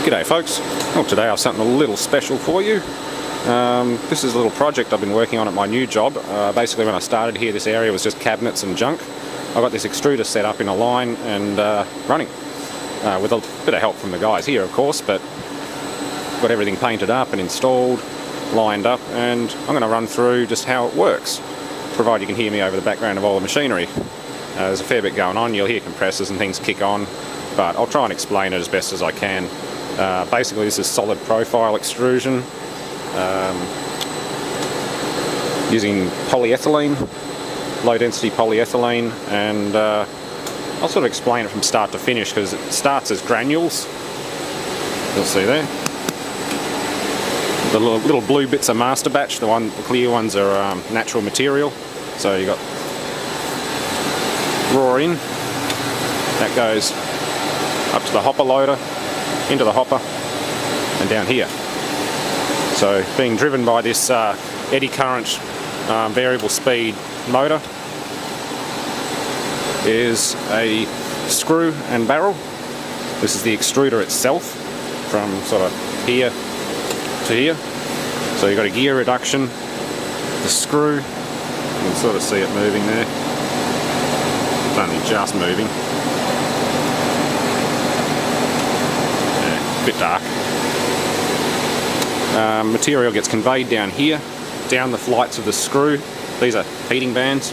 G'day folks. Well, today I have something a little special for you. This is a little project I've been working on at my new job. Basically when I started here, this area was just cabinets and junk. I got this extruder set up in a line and running with a bit of help from the guys here, of course, but got everything painted up and installed, lined up, and I'm going to run through just how it works, provided you can hear me over the background of all the machinery. There's a fair bit going on. You'll hear compressors and things kick on, but I'll try and explain it as best as I can. Basically this is solid profile extrusion using polyethylene, low density polyethylene, and I'll sort of explain it from start to finish because it starts as granules. You'll see there. The little blue bits are master batch, the clear ones are natural material. So you got raw in, that goes up to the hopper loader, into the hopper, and down here. So being driven by this eddy current variable speed motor is a screw and barrel. This is the extruder itself from sort of here to here. So you've got a gear reduction, the screw, you can sort of see it moving there. It's only just moving. Bit dark. Material gets conveyed down here, down the flights of the screw. These are heating bands.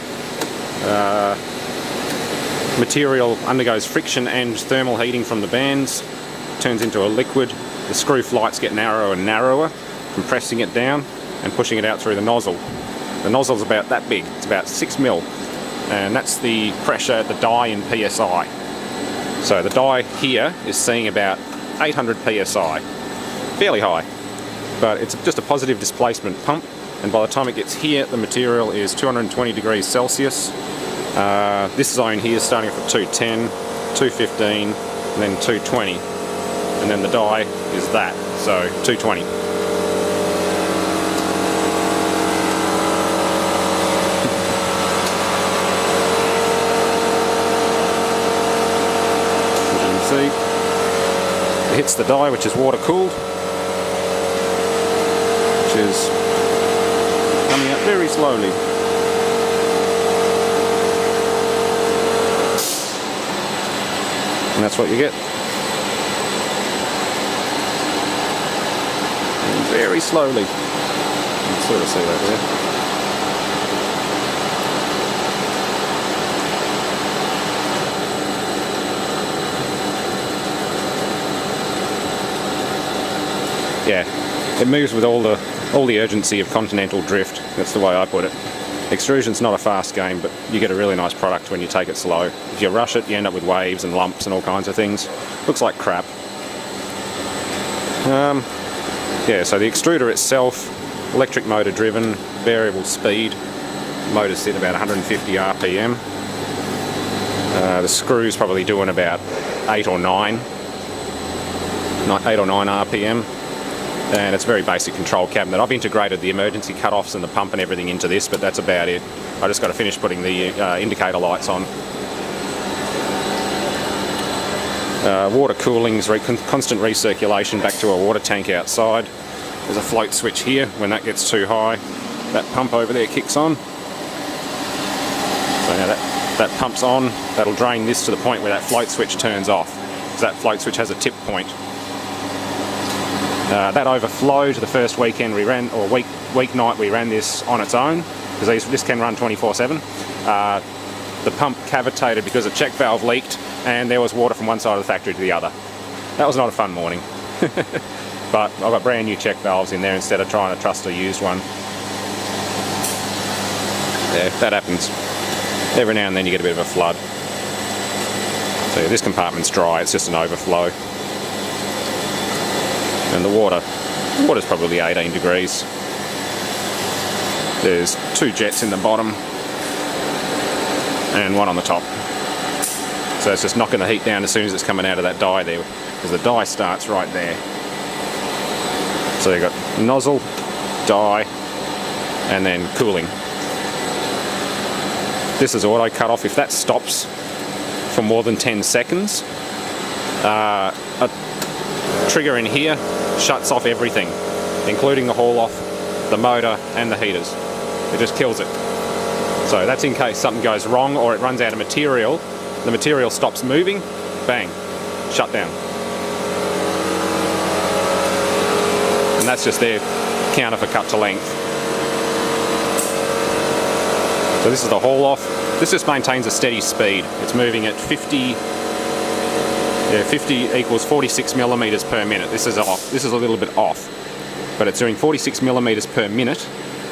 Material undergoes friction and thermal heating from the bands, turns into a liquid. The screw flights get narrower and narrower, compressing it down and pushing it out through the nozzle. The nozzle's about that big, it's about 6 mil, and that's the pressure at the die in PSI. So the die here is seeing about 800 psi, fairly high, but it's just a positive displacement pump, and by the time it gets here the material is 220 degrees Celsius. This zone here is starting off at 210, 215 and then 220, and then the die is that, so 220. As you can see, it hits the die, which is water cooled, which is coming out very slowly. And that's what you get. And very slowly. You can sort of see that there. Yeah, it moves with all the urgency of continental drift. That's the way I put it. Extrusion's not a fast game, but you get a really nice product when you take it slow. If you rush it, you end up with waves and lumps and all kinds of things. Looks like crap. Yeah, so the extruder itself, electric motor driven, variable speed. Motor's set about 150 RPM. The screw's probably doing about 8 or 9 RPM. And it's a very basic control cabinet. I've integrated the emergency cut-offs and the pump and everything into this, but that's about it. I just got to finish putting the indicator lights on. Water cooling is constant recirculation back to a water tank outside. There's a float switch here. When that gets too high, that pump over there kicks on. So now that pump's on, that'll drain this to the point where that float switch turns off, because that float switch has a tip point. That overflowed the first weekend we ran, or weeknight we ran this on its own, because this can run 24/7. The pump cavitated because a check valve leaked and there was water from one side of the factory to the other. That was not a fun morning. But I've got brand new check valves in there instead of trying to trust a used one. Yeah, that happens. Every now and then you get a bit of a flood. So this compartment's dry, it's just an overflow. And the water's probably 18 degrees. There's 2 jets in the bottom and 1 on the top. So it's just knocking the heat down as soon as it's coming out of that die there, because the die starts right there. So you've got nozzle, die, and then cooling. This is auto cut off. If that stops for more than 10 seconds, trigger in here shuts off everything, including the haul off, the motor and the heaters. It just kills it. So that's in case something goes wrong or it runs out of material. The material stops moving, bang, shut down. And that's just their counter for cut to length. So this is the haul off. This just maintains a steady speed. It's moving at 50 equals 46 millimeters per minute. This is off. This is a little bit off, but it's doing 46 millimeters per minute,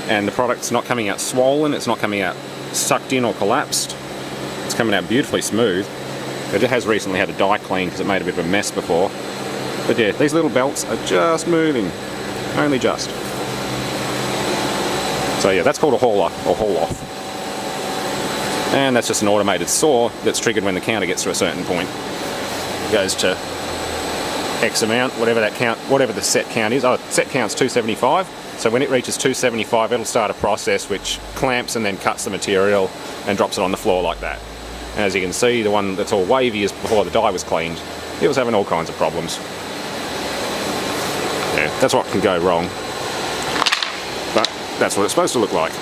and the product's not coming out swollen. It's not coming out sucked in or collapsed. It's coming out beautifully smooth. It has recently had a dye clean because it made a bit of a mess before. But yeah, these little belts are just moving, only just. So yeah, that's called a hauler or haul off. And that's just an automated saw that's triggered when the counter gets to a certain point. It goes to X amount, whatever that count, whatever the set count is. Oh, set count's 275. So when it reaches 275, it'll start a process which clamps and then cuts the material and drops it on the floor like that. And as you can see, the one that's all wavy is before the dye was cleaned. It was having all kinds of problems. Yeah, that's what can go wrong. But that's what it's supposed to look like.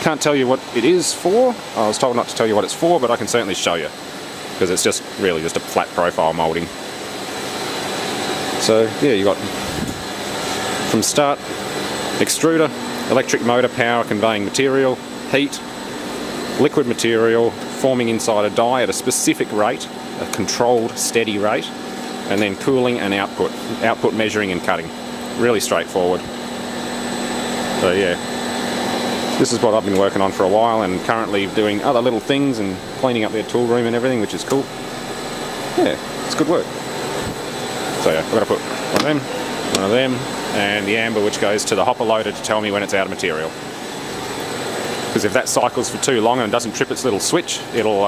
Can't tell you what it is for. I was told not to tell you what it's for, but I can certainly show you, because it's just really just a flat profile moulding. So yeah, you got from start extruder, electric motor power conveying material, heat, liquid material forming inside a die at a specific rate, a controlled steady rate, and then cooling and output measuring and cutting. Really straightforward. So yeah, this is what I've been working on for a while, and currently doing other little things and cleaning up their tool room and everything, which is cool. Yeah, it's good work. So yeah, I've got to put one of them, and the amber which goes to the hopper loader to tell me when it's out of material. Because if that cycles for too long and doesn't trip its little switch, it'll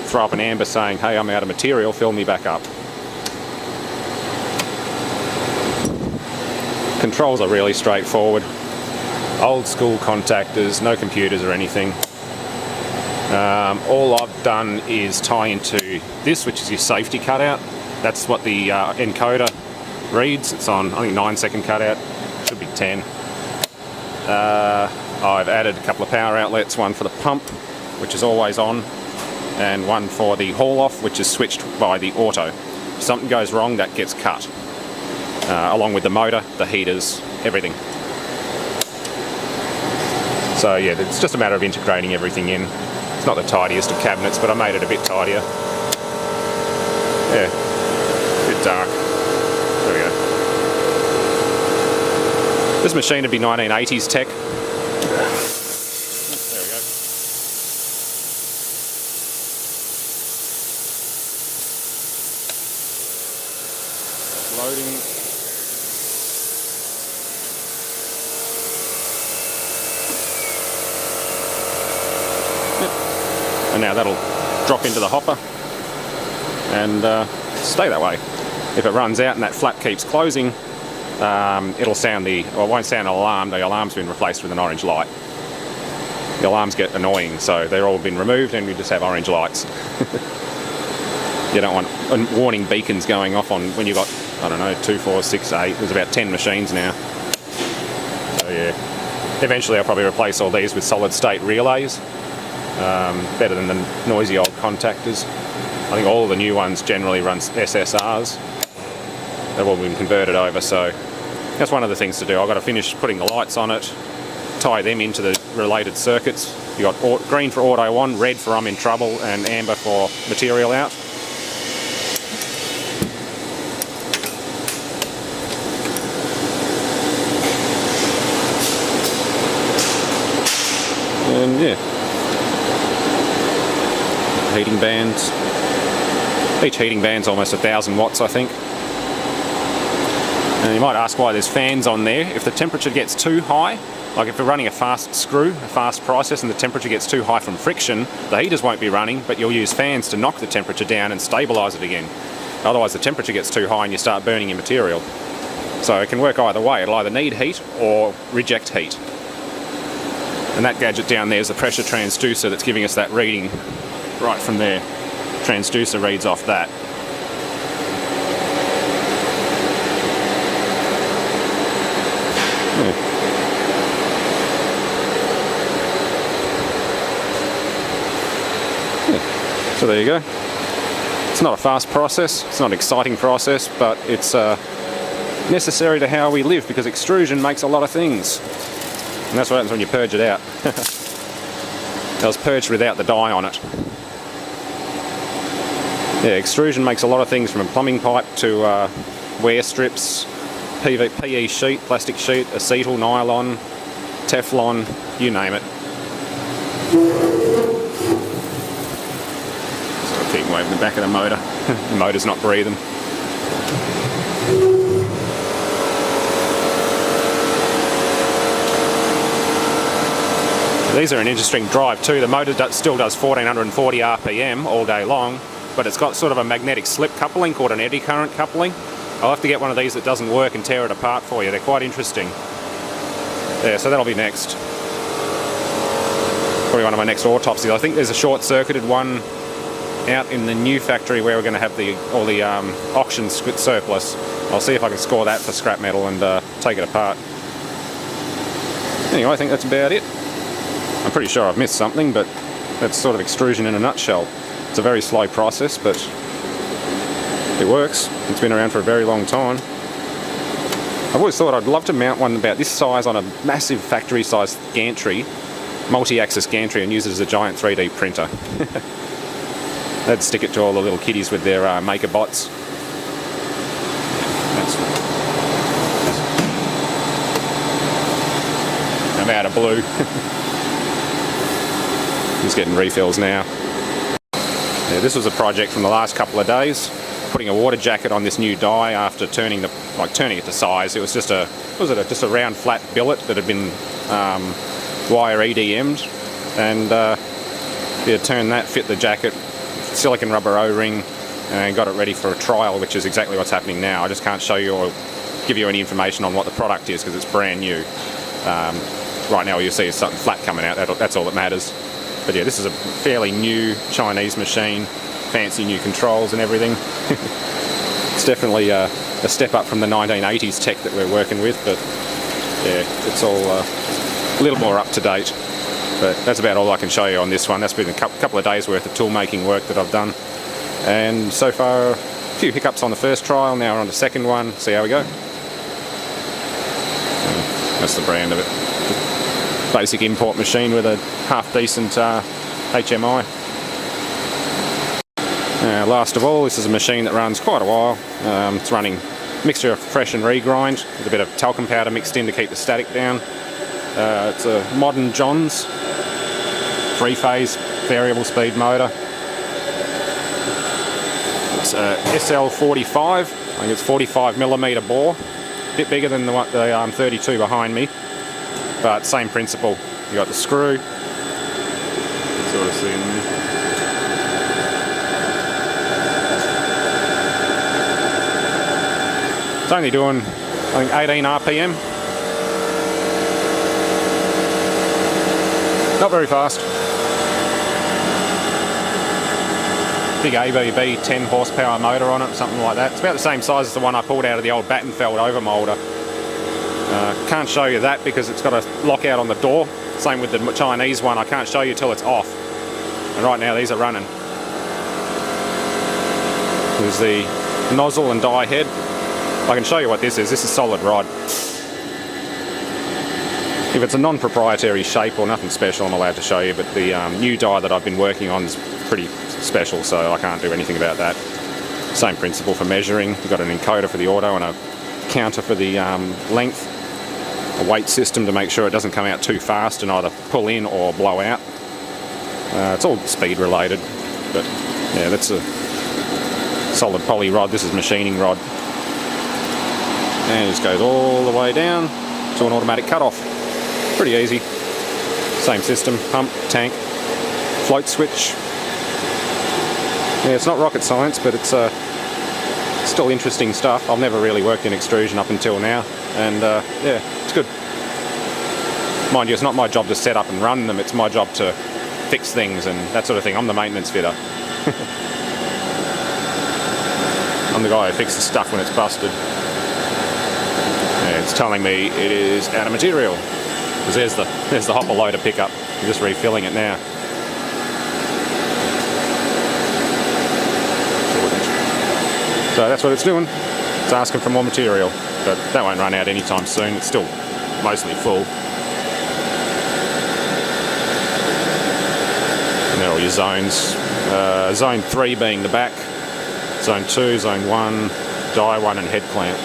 throw up an amber saying, hey, I'm out of material, fill me back up. Controls are really straightforward. Old school contactors, no computers or anything. All I've done is tie into this, which is your safety cutout. That's what the encoder reads. It's on, I think, 9-second cutout. Should be 10. I've added a couple of power outlets, one for the pump, which is always on, and one for the haul off, which is switched by the auto. If something goes wrong, that gets cut, along with the motor, the heaters, everything. So yeah, it's just a matter of integrating everything in. It's not the tidiest of cabinets, but I made it a bit tidier. Yeah, a bit dark. There we go. This machine would be 1980s tech. There we go. Loading. And now that'll drop into the hopper and stay that way. If it runs out and that flap keeps closing, it'll sound it won't sound an alarm. The alarm's been replaced with an orange light. The alarms get annoying, so they're all been removed and we just have orange lights. You don't want warning beacons going off on when you've got, I don't know, 2, 4, 6, 8. There's about 10 machines now. So yeah, eventually I'll probably replace all these with solid state relays. Better than the noisy old contactors. I think all the new ones generally run SSRs. They've all been converted over, so that's one of the things to do. I've got to finish putting the lights on it, tie them into the related circuits. You've got green for auto on, red for I'm in trouble, and amber for material out. And yeah. Heating bands. Each heating band's almost 1,000 watts, I think. And you might ask why there's fans on there. If the temperature gets too high, like if we're running a fast screw, a fast process, and the temperature gets too high from friction, the heaters won't be running, but you'll use fans to knock the temperature down and stabilise it again. Otherwise the temperature gets too high and you start burning your material. So it can work either way. It'll either need heat or reject heat. And that gadget down there is the pressure transducer that's giving us that reading right from there. Transducer reads off that. there you go. It's not a fast process, it's not an exciting process, but it's necessary to how we live, because extrusion makes a lot of things. And that's what happens when you purge it out. That was purged without the dye on it. Yeah, extrusion makes a lot of things, from a plumbing pipe to wear strips, PE sheet, plastic sheet, acetal, nylon, Teflon, you name it. So I'll keep waving the back of the motor. The motor's not breathing. These are an interesting drive too. The motor still does 1440 RPM all day long, but it's got sort of a magnetic slip coupling called an eddy current coupling. I'll have to get one of these that doesn't work and tear it apart for you. They're quite interesting. Yeah, so that'll be next. Probably one of my next autopsies. I think there's a short-circuited one out in the new factory where we're going to have all the auction surplus. I'll see if I can score that for scrap metal and take it apart. Anyway, I think that's about it. I'm pretty sure I've missed something, but that's sort of extrusion in a nutshell. It's a very slow process, but it works. It's been around for a very long time. I've always thought I'd love to mount one about this size on a massive factory-sized gantry, multi-axis gantry, and use it as a giant 3D printer. They'd stick it to all the little kiddies with their maker bots. I'm out of blue. Just getting refills now. Yeah, this was a project from the last couple of days. Putting a water jacket on this new die after turning it to size. It was just a round flat billet that had been wire EDM'd, and yeah, turn that, fit the jacket, silicon rubber O-ring, and got it ready for a trial, which is exactly what's happening now. I just can't show you or give you any information on what the product is because it's brand new. Right now all you see is something flat coming out. That's all that matters. But yeah, this is a fairly new Chinese machine, fancy new controls and everything. It's definitely a step up from the 1980s tech that we're working with, but yeah, it's all a little more up to date. But that's about all I can show you on this one. That's been a couple of days worth of tool making work that I've done. And so far, a few hiccups on the first trial, now we're on the second one. See how we go. That's the brand of it. Basic import machine with a half decent HMI. Last of all, this is a machine that runs quite a while. It's running a mixture of fresh and regrind with a bit of talcum powder mixed in to keep the static down. It's a modern Johns 3-phase variable speed motor. It's a SL45, I think it's 45mm bore, a bit bigger than the 32 behind me, but same principle. You got the screw, you can sort of see in there. It's only doing, I think, 18 RPM. Not very fast. Big ABB 10 horsepower motor on it, something like that. It's about the same size as the one I pulled out of the old Battenfeld overmoulder. Can't show you that because it's got a lockout on the door. Same with the Chinese one, I can't show you till it's off. And right now these are running. There's the nozzle and die head. I can show you what this is. This is solid rod. If it's a non-proprietary shape or nothing special, I'm allowed to show you, but the new die that I've been working on is pretty special, so I can't do anything about that. Same principle for measuring. We've got an encoder for the auto and a counter for the length. A weight system to make sure it doesn't come out too fast and either pull in or blow out. It's all speed related, but yeah, that's a solid poly rod. This is machining rod. And it just goes all the way down to an automatic cutoff. Pretty easy. Same system, pump, tank, float switch. Yeah, it's not rocket science, but it's still interesting stuff. I've never really worked in extrusion up until now, and yeah, it's good. Mind you, it's not my job to set up and run them, it's my job to fix things and that sort of thing. I'm the maintenance fitter. I'm the guy who fixes stuff when it's busted. Yeah, it's telling me it is out of material. Because there's the hopper loader pickup. I'm just refilling it now. So that's what it's doing. It's asking for more material, but that won't run out anytime soon. It's still mostly full. And there are all your zones. Zone 3 being the back, Zone 2, Zone 1, die 1 and head clamp.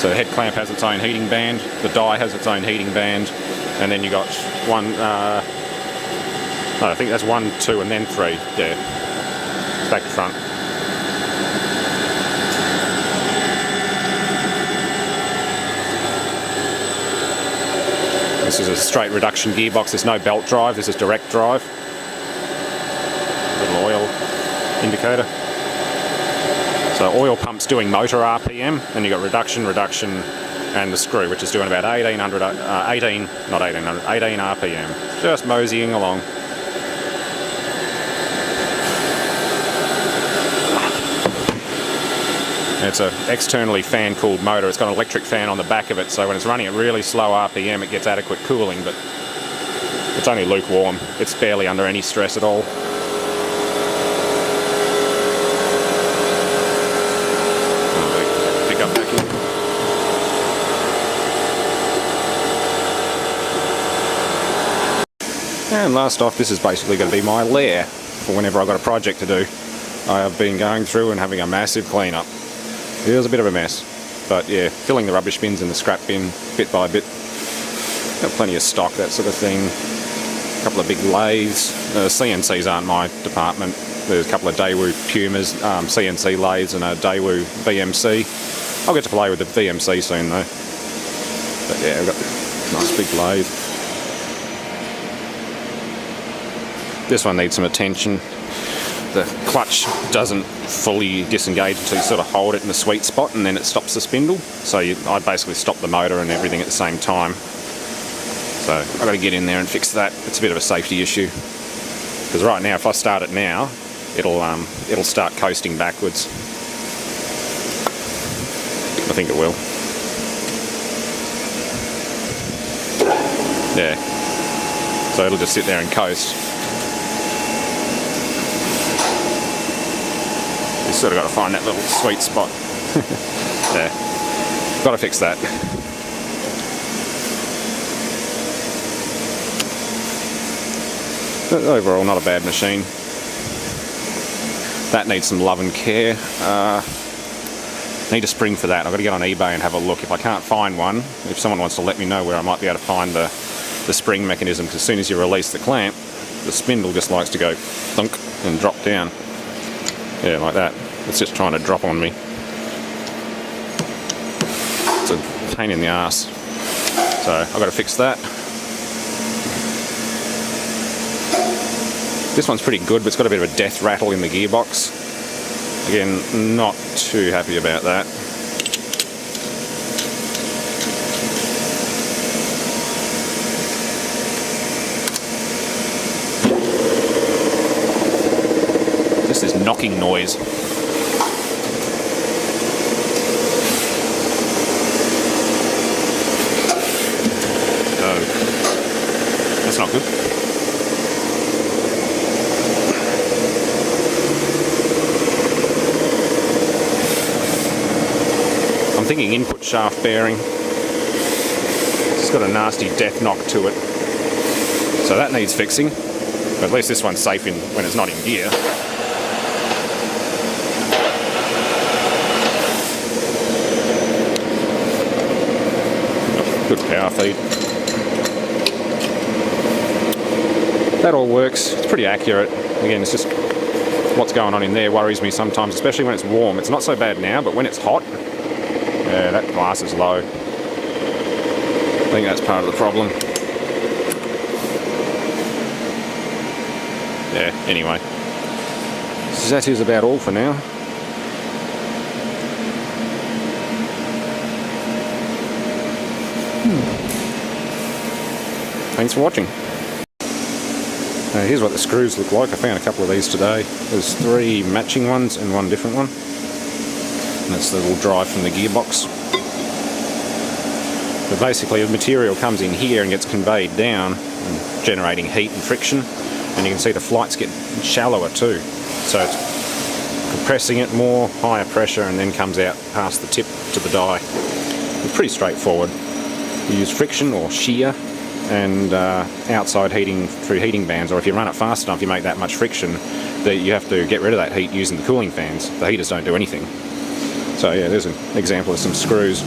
So the head clamp has its own heating band, the die has its own heating band, and then you got one, I think that's 1, 2 and then 3, yeah, back to front. This is a straight reduction gearbox, there's no belt drive, this is direct drive. Little oil indicator. So oil pump's doing motor RPM, then you got reduction, and the screw, which is doing about 18 RPM. Just moseying along. It's an externally fan-cooled motor. It's got an electric fan on the back of it, so when it's running at really slow RPM, it gets adequate cooling, but it's only lukewarm. It's barely under any stress at all. Pick up back in. And last off, this is basically going to be my lair for whenever I've got a project to do. I have been going through and having a massive clean-up. It was a bit of a mess, but yeah, filling the rubbish bins in the scrap bin bit by bit. Got plenty of stock, that sort of thing. A couple of big lathes. CNCs aren't my department. There's a couple of Daewoo Pumas, CNC lathes, and a Daewoo VMC. I'll get to play with the VMC soon though. But yeah, I've got a nice big lathe. This one needs some attention. The clutch doesn't fully disengage until you sort of hold it in the sweet spot, and then it stops the spindle. So I basically stop the motor and everything at the same time. So I've got to get in there and fix that. It's a bit of a safety issue, because right now, if I start it now, it'll start coasting backwards. I think it will. Yeah. So it'll just sit there and coast. Sort of got to find that little sweet spot. Yeah, got to fix that. But overall, not a bad machine. That needs some love and care. Need a spring for that. I've got to get on eBay and have a look. If I can't find one, if someone wants to let me know where I might be able to find the spring mechanism, because as soon as you release the clamp, the spindle just likes to go thunk and drop down. Yeah, like that. It's just trying to drop on me. It's a pain in the ass. So I've got to fix that. This one's pretty good, but it's got a bit of a death rattle in the gearbox. Again, not too happy about that. Just this knocking noise. That's not good. I'm thinking input shaft bearing. It's got a nasty death knock to it. So that needs fixing. But at least this one's safe when it's not in gear. Good power feed. That all works. It's pretty accurate. Again, it's just what's going on in there worries me sometimes, especially when it's warm. It's not so bad now, but when it's hot, yeah, that glass is low. I think that's part of the problem. Yeah, anyway. So that is about all for now. Thanks for watching. Here's what the screws look like. I found a couple of these today. There's 3 matching ones and 1 different one. And that's the little drive from the gearbox. But basically the material comes in here and gets conveyed down, and generating heat and friction. And you can see the flights get shallower too. So it's compressing it more, higher pressure, and then comes out past the tip to the die. It's pretty straightforward. You use friction or shear and outside heating through heating bands, or if you run it fast enough you make that much friction that you have to get rid of that heat using the cooling fans. The heaters don't do anything. So yeah, there's an example of some screws.